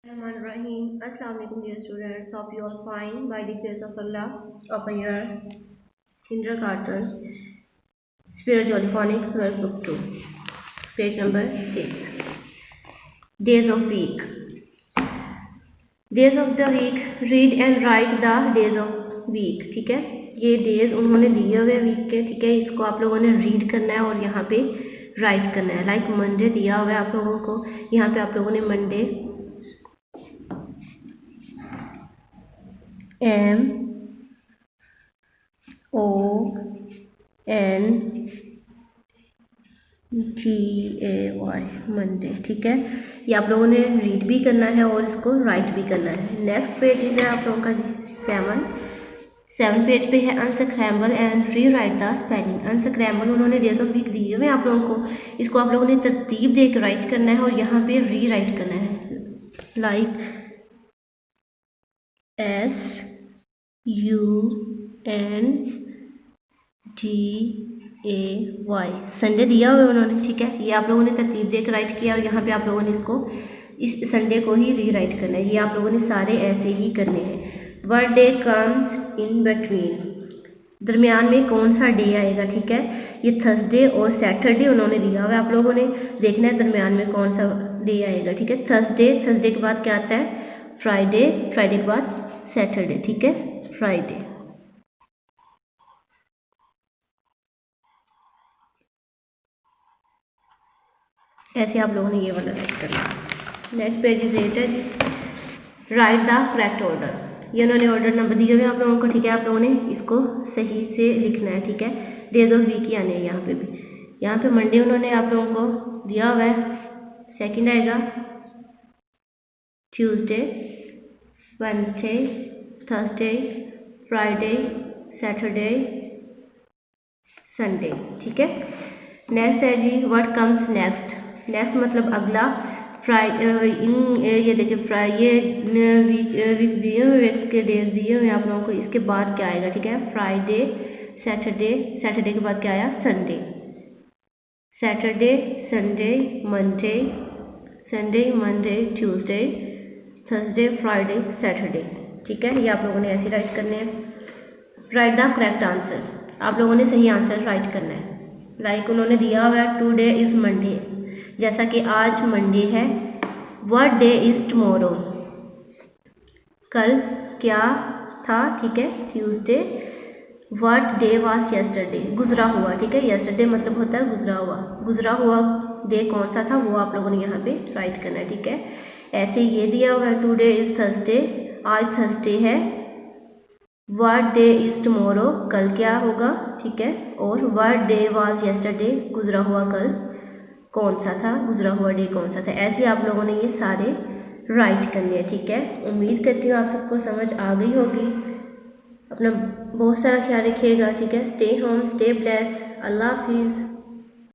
Rahim. Assalamu alaikum dear students. Hope you all fine by the grace of Allah. Open your kindergarten spiritual phonics workbook 2, page number 6. Days of week. Days of the week. Read and write the days of week. ठीक है, ये days उन्होंने दिए हुए week के. ठीक है, इसको आप लोगों ने रीड करना है और यहाँ पे राइट करना है. लाइक मंडे दिया हुआ है आप लोगों को, यहाँ पे आप लोगों ने मंडे MONDAY मंडे. ठीक है, ये आप लोगों ने रीड भी करना है और इसको राइट भी करना है. नेक्स्ट पेज है आप लोगों का 7 पेज पे है unscramble and re right the spelling. Unscramble उन्होंने डेज ऑफ वीक दिए हुए आप लोगों को, इसको आप लोगों ने तरतीब दे के राइट करना है और यहाँ पे री राइट करना है. लाइक SUNDAY संडे दिया हुआ है उन्होंने. ठीक है, ये आप लोगों ने तरतीब दे के राइट किया और यहाँ पे आप लोगों ने इसको इस संडे को ही री राइट करना है. ये आप लोगों ने सारे ऐसे ही करने हैं. What day comes in between, दरमियान में कौन सा डे आएगा. ठीक है, ये थर्सडे और सैटरडे उन्होंने दिया हुआ है, आप लोगों ने देखना है दरमियान में कौन सा डे आएगा. ठीक है, थर्सडे के बाद क्या आता है, फ्राइडे के बाद सैटरडे. ठीक है, फ्राइडे. ऐसे आप लोगों ने ये वाला राइट करना. नेक्स्ट पेज इज 8 है जी. Right the correct order. ये उन्होंने ऑर्डर नंबर दिए हुए आप लोगों को. ठीक है, आप लोगों ने इसको सही से लिखना है. ठीक है, डेज ऑफ वीक ही आने हैं यहाँ पे भी. यहाँ पे मंडे उन्होंने आप लोगों को दिया हुआ है, सेकंड आएगा Tuesday, Wednesday, Thursday, Friday, Saturday, Sunday. ठीक है, नेक्स्ट है जी व्हाट कम्स नेक्स्ट. नेक्स्ट मतलब अगला. ये देखिए ये वीक्स दिए हुए, वीक्स के डेज दिए हुए आप लोगों को. इसके बाद क्या आएगा. ठीक है, फ्राइडे, सैटरडे के बाद क्या आया, Sunday. Saturday, Sunday, Monday, Tuesday, Thursday, Friday, Saturday. ठीक है, ये आप लोगों ने ऐसे राइट करने हैं. Right the correct answer. आप लोगों ने सही आंसर राइट करना है. लाइक उन्होंने दिया हुआ है टुडे इज़ मंडे, जैसा कि आज मंडे है. व्हाट डे इज़ टुमारो, कल क्या था. ठीक है, Tuesday. What day was yesterday, गुजरा हुआ. ठीक है, यस्टरडे मतलब होता है गुजरा हुआ डे कौन सा था वो आप लोगों ने यहाँ पे राइट करना है. ठीक है, ऐसे ये दिया हुआ है टुडे इज़ थर्सडे, आज थर्सडे है. व्हाट डे इज़ टुमारो, कल क्या होगा. ठीक है, और व्हाट डे वाज यस्टरडे, गुजरा हुआ कल कौन सा था, गुजरा हुआ डे कौन सा था. ऐसे आप लोगों ने ये सारे राइट करने हैं. ठीक है, उम्मीद करती हूँ आप सबको समझ आ गई होगी. अपना बहुत सारा ख्याल रखिएगा. ठीक है, स्टे होम, स्टे ब्लेस. अल्लाह हाफिज़.